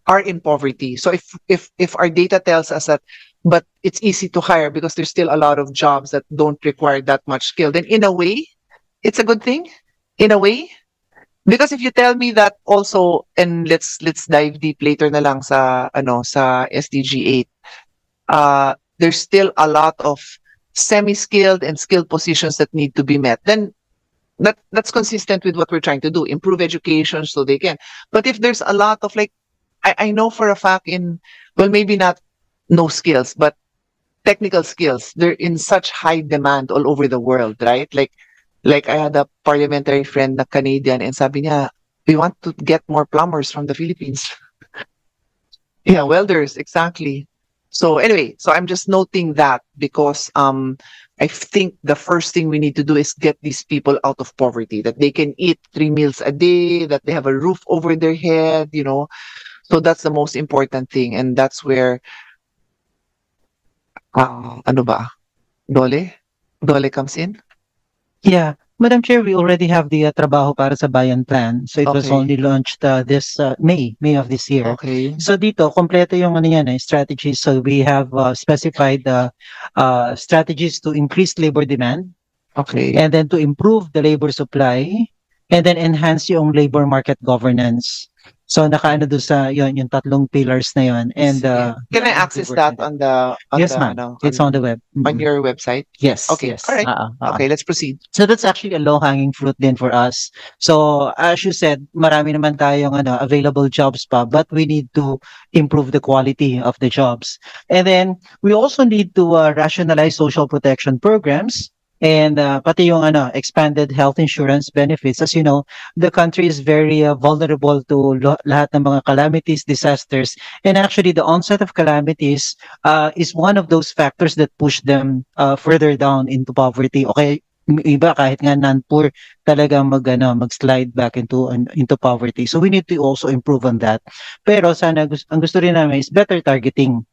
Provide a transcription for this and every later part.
are in poverty. So if our data tells us that, but it's easy to hire because there's still a lot of jobs that don't require that much skill, then in a way, it's a good thing. In a way, because if you tell me that also, and let's dive deep later na lang sa sa SDG 8, there's still a lot of semi-skilled and skilled positions that need to be met. Then that's consistent with what we're trying to do, improve education so they can. But if there's a lot of like, I know for a fact well, maybe not no skills, but technical skills, they're in such high demand all over the world, right? Like I had a parliamentary friend na Canadian and sabi niya, we want to get more plumbers from the Philippines. Yeah, welders, exactly. So anyway, so I'm just noting that because I think the first thing we need to do is get these people out of poverty, that they can eat 3 meals a day, that they have a roof over their head, So that's the most important thing. And that's where, ano ba? Dole? Dole comes in? Yeah. Madam Chair, we already have the Trabaho para sa Bayan plan. So it was Okay. only launched this May of this year. Okay. So dito, kompleto yung strategies. So we have specified strategies to increase labor demand, Okay. and then to improve the labor supply, and then enhance yung labor market governance. So nakaano doon sa yung tatlong pillars na yon. And can I access that on the yes, ma'am. It's on the web. On your website? Yes. Okay. Yes. All right. Okay, let's proceed. So that's actually a low-hanging fruit din for us. So as you said, marami naman tayong available jobs pa, but we need to improve the quality of the jobs. And then we also need to rationalize social protection programs, and pati yung expanded health insurance benefits. As you know, the country is very vulnerable to lahat ng mga calamities, disasters, and actually the onset of calamities is one of those factors that push them further down into poverty. Okay, iba kahit nga non-poor talaga mag-slide back into poverty. So we need to also improve on that. Pero sana ang gusto rin namin is better targeting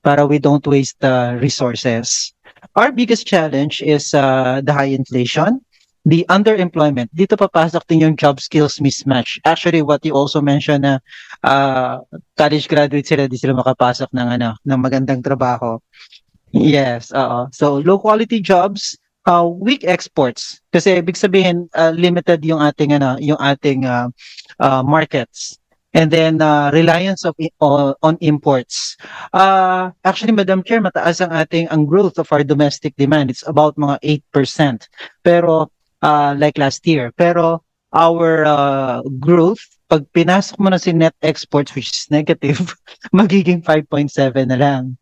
para we don't waste resources. Our biggest challenge is the high inflation, the underemployment. Dito papasok din yung job skills mismatch. Actually, what you also mentioned na college graduates sila, di sila makapasok ng magandang trabaho. Yes, so low quality jobs, weak exports. Kasi ibig sabihin limited yung ating markets. And then reliance on imports. Actually, Madam Chair, mataas ang growth of our domestic demand. It's about mga 8%. Pero like last year. Pero our growth, pag pinasok mo na si net exports, which is negative, magiging 5.7 na lang.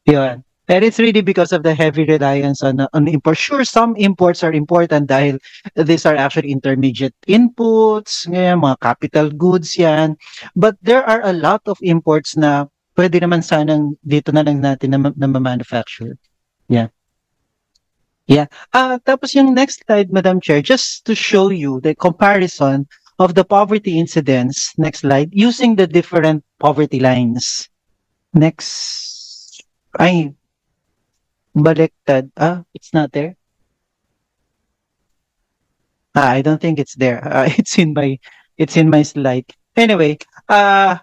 Yun. And it's really because of the heavy reliance on imports. Sure, some imports are important dahil these are actually intermediate inputs, mga capital goods yan. But there are a lot of imports na pwede naman sanang dito na lang natin na manufacture. Yeah. Yeah. Tapos yung next slide, Madam Chair, just to show you the comparison of the poverty incidence, next slide, using the different poverty lines. Next. Ay, baliktad. It's not there. I don't think it's there. It's in my slide. Anyway, I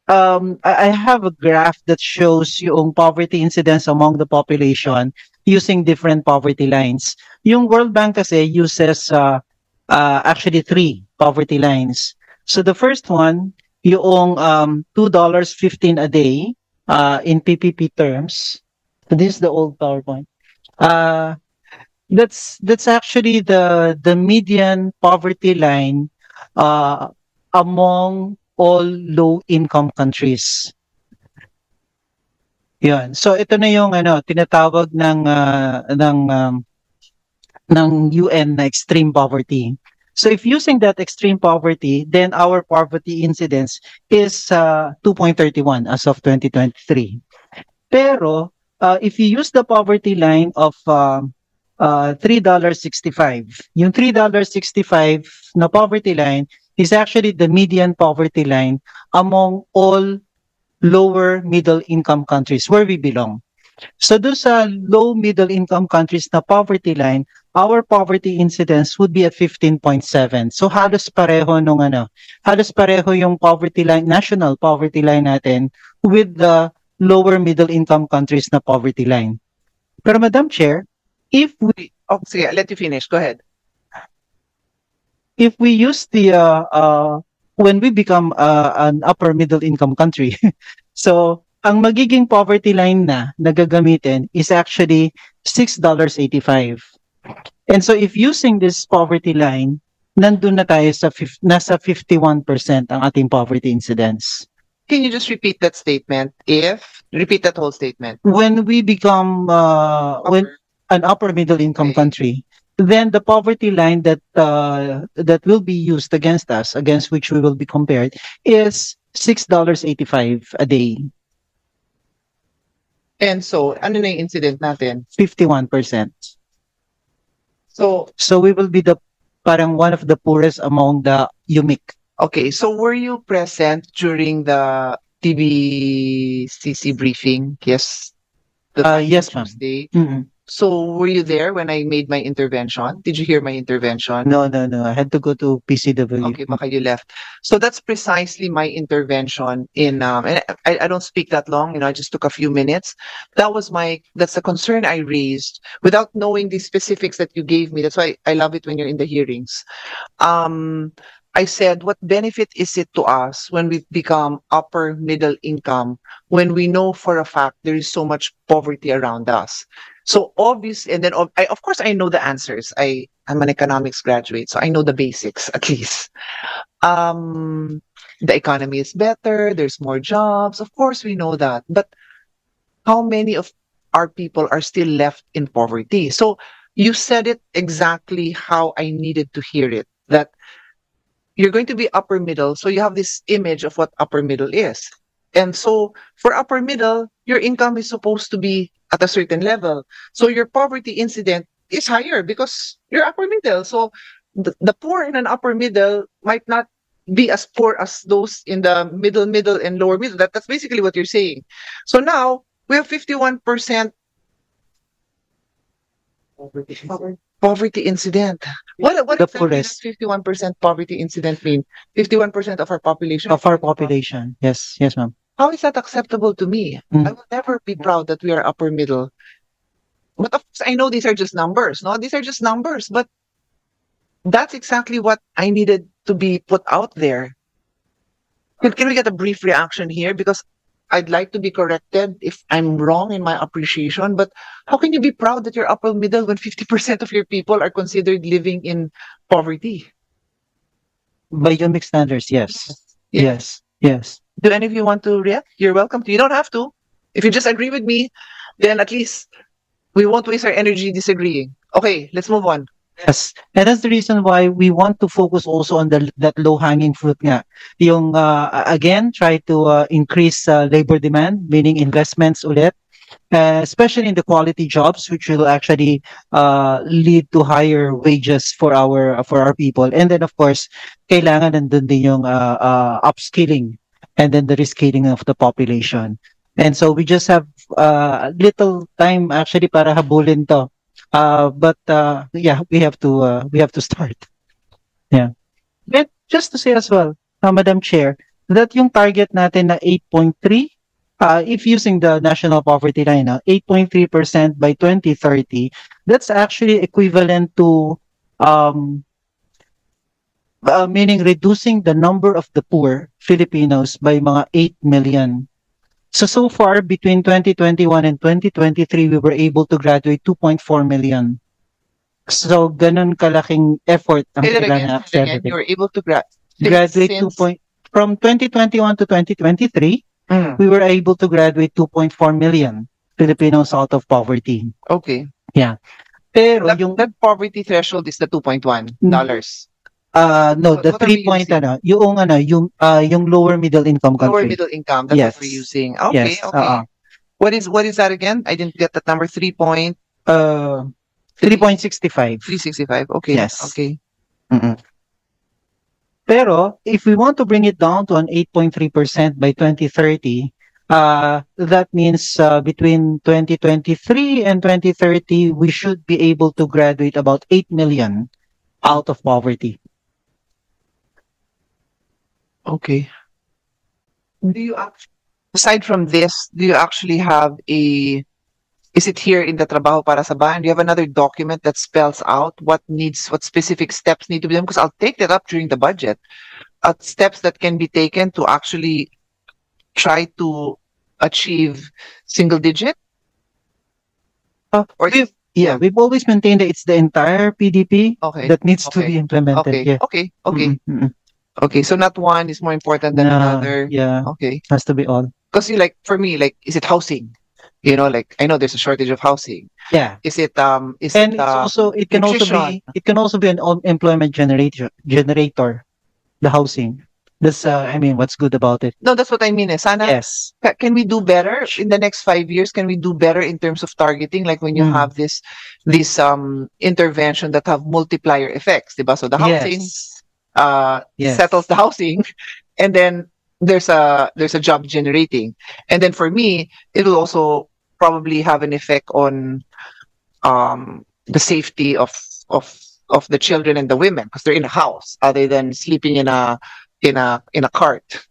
have a graph that shows yung poverty incidence among the population using different poverty lines. Yung World Bank kasi uses actually 3 poverty lines. So the first one, yung $2.15 a day in PPP terms. So this is the old PowerPoint. That's actually the median poverty line among all low-income countries. Yan. So ito na yung tinatawag ng UN na extreme poverty. So if using that extreme poverty, then our poverty incidence is 2.31 as of 2023. Pero if you use the poverty line of $3.65, yung $3.65 na poverty line is actually the median poverty line among all lower middle income countries where we belong. So doon sa low middle income countries na poverty line, our poverty incidence would be at 15.7. So halos pareho nung halos pareho yung poverty line, national poverty line natin with the lower middle income countries na poverty line. Pero Madam Chair, if we Oh, sige, I'll let you finish. Go ahead. use the when we become an upper middle income country, so ang magiging poverty line na gagamitin is actually $6.85. And so if using this poverty line, nandun na tayo sa nasa 51% ang ating poverty incidence. Can you just repeat that statement? Repeat that whole statement. When we become when an upper middle income Okay. country, then the poverty line that will be used against us, against which we will be compared, is $6.85 a day, And so, ano na yung incident natin? 51%. So, So we will be the parang one of the poorest among the UMIC. okay, so were you present during the TBCC briefing? Yes. Yes, ma'am. Tuesday. Mm-mm. So were you there when I made my intervention? Did you hear my intervention? No. I had to go to PCW. Okay, baka you left. So that's precisely my intervention in and I don't speak that long, I just took a few minutes. That's the concern I raised without knowing the specifics that you gave me. That's why I love it when you're in the hearings. I said, what benefit is it to us when we become upper middle income, when we know for a fact there is so much poverty around us? So obvious, and then of course I know the answers. I'm an economics graduate, so I know the basics at least. The economy is better, there's more jobs. Of course we know that. But how many of our people are still left in poverty? So you said it exactly how I needed to hear it, that you're going to be upper middle, so you have this image of what upper middle is. And so for upper middle, your income is supposed to be at a certain level. So your poverty incident is higher because you're upper middle. So the poor in an upper middle might not be as poor as those in the middle and lower middle. That's basically what you're saying. So now we have 51% poverty incident. What The exactly does poorest 51% poverty incident mean? 51% of our population. of our population. Yes, ma'am. How is that acceptable to me? Mm. I will never be proud that we are upper middle. But of course, I know these are just numbers. No, these are just numbers. But that's exactly what I needed to be put out there. Can we get a brief reaction here? Because I'd like to be corrected if I'm wrong in my appreciation. But how can you be proud that you're upper middle when 50% of your people are considered living in poverty? By UMIC standards, yes. Yes. Yes. Do any of you want to react? You're welcome to. You don't have to. If you just agree with me, then at least we won't waste our energy disagreeing. Okay, let's move on. Yes. And that's the reason why we want to focus also on that low-hanging fruit nga. Yung, again, try to increase labor demand, meaning investments ulit, especially in the quality jobs, which will actually lead to higher wages for our people. And then, of course, kailangan nandun din yung upskilling and then the reskilling of the population. And so we just have little time actually para habulin to. But yeah, we have to start. Yeah. But just to say as well, Madam Chair, that yung target natin na 8.3, if using the national poverty line, 8.3% by 2030, that's actually equivalent to meaning reducing the number of the poor Filipinos by mga 8 million. So far, between 2021 and 2023, we were able to graduate 2.4 million. So, ganun kalaking effort ang Say that kailangan again. You were able to graduate from 2021 to 2023, we were able to graduate 2.4 million Filipinos out of poverty. Okay. Yeah. Pero that poverty threshold is the $2.1. No, the what are we 3 point using? yung lower middle income country. Lower middle income. That's Yes. what we're using. Okay, Yes. okay. What is that again? I didn't get that number. 3.65. 365. Okay. Yes. Okay. Mm-mm. Pero if we want to bring it down to an 8.3% by 2030, That means between 2023 and 2030, we should be able to graduate about 8 million out of poverty. Okay. Do you aside from this, do you actually have is it here in the Trabaho para sa Bayan? Do you have another document that spells out what specific steps need to be done? Because I'll take that up during the budget. Steps that can be taken to actually try to achieve single digit? Or Yeah, we've always maintained that it's the entire PDP okay. that needs to Okay. be implemented. Okay. Yeah. Okay. Okay. Mm-mm. Okay. So not one is more important than No, another. yeah, Okay. has to be all. Because like for me, like is it housing? You know, like I know there's a shortage of housing. Yeah. Is it And it's also it can also nutrition? be an employment generator, the housing. That's I mean what's good about it. No, that's what I mean. Sana Yes. can we do better in the next 5 years? Can we do better in terms of targeting? Like when you Mm. have this intervention that have multiplier effects, diba? So the housing Yes. Yes. settles the housing, and then there's a job generating, and then for me, it will also probably have an effect on the safety of the children and the women because they're in a house other than sleeping in a cart.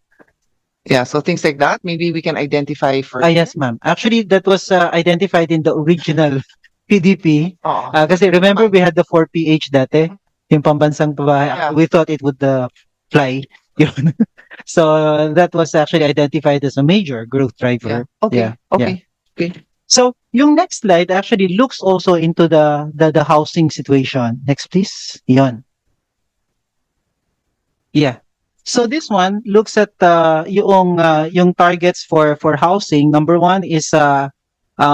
Yeah, so things like that. Maybe we can identify for. Yes, ma'am. Actually, that was identified in the original PDP. Oo. Kasi remember we had the 4PH dati, yung pambansang pabahay. Yeah. We thought it would fly. Yun. So that was actually identified as a major growth Yeah. driver. Okay. Yeah. Okay. Okay. So yung next slide actually looks also into the housing situation. Next, please. Yon. Yeah. So this one looks at yung targets for housing. Number one is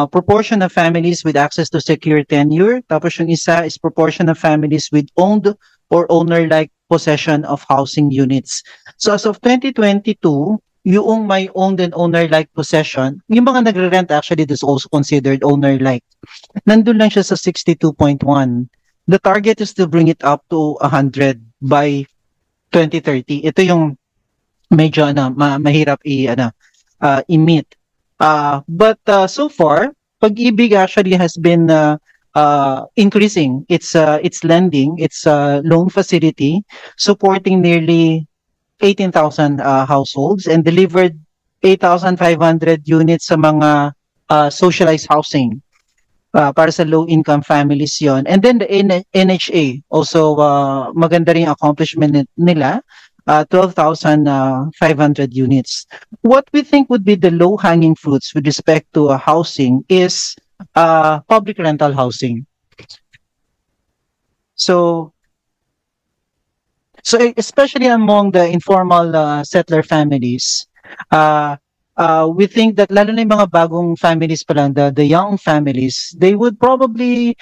proportion of families with access to secure tenure. Tapos yung isa is proportion of families with owned or owner-like possession of housing units. So as of 2022, yung may owned and owner-like possession, yung mga nagre-rent actually is also considered owner-like. Nandun lang siya sa 62.1. The target is to bring it up to 100 by 2030. Ito yung medyo mahirap i-meet. But so far, Pag-ibig actually has been increasing its lending, its loan facility, supporting nearly 18,000 households and delivered 8,500 units sa mga socialized housing para sa low-income families yon. And then the NHA, also maganda rin accomplishment nila, 12,500 units. What we think would be the low-hanging fruits with respect to housing is public rental housing. So especially among the informal settler families, we think that lalo na yung mga bagong families pa lang, the young families, they would probably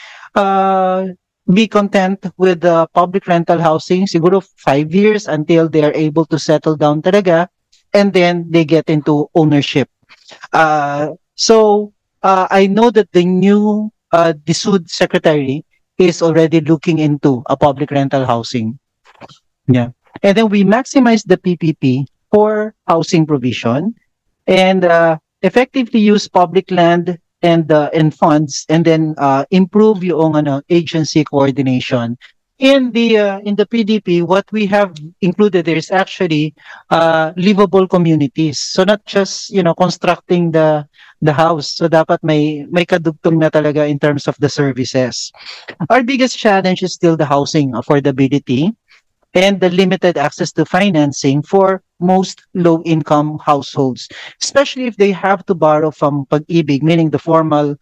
be content with the public rental housing, siguro 5 years until they are able to settle down talaga, and then they get into ownership. So I know that the new DSUD secretary is already looking into a public rental housing. Yeah. And then we maximize the PPP for housing provision and effectively use public land and funds, and then improve yung agency coordination. In the PDP, what we have included there is actually livable communities. So not just constructing the house. So dapat may kadugtong na talaga in terms of the services. Our biggest challenge is still the housing affordability and the limited access to financing for most low-income households, especially if they have to borrow from Pag-ibig, meaning the formal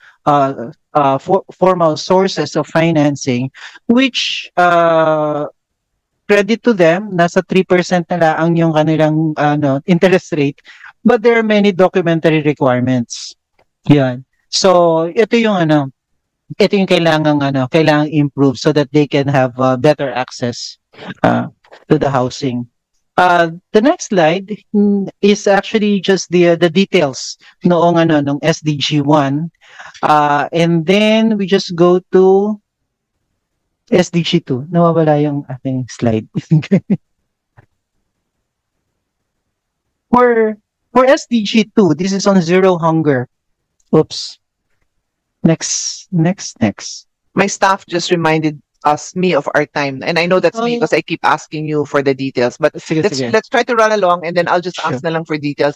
sources of financing, which credit to them, nasa 3% na lang yung kanilang interest rate, but there are many documentary requirements. Yan. So ito yung kailangang improve so that they can have better access to the housing. The next slide is actually just the details nung SDG 1. And then we just go to SDG 2. Nawawala yung ating slide. For SDG 2, this is on zero hunger. Oops. Next. My staff just reminded me of our time, and I know that's me Oh. because I keep asking you for the details. But Sige, sige. let's try to run along, and then I'll just ask Sure. na lang for details.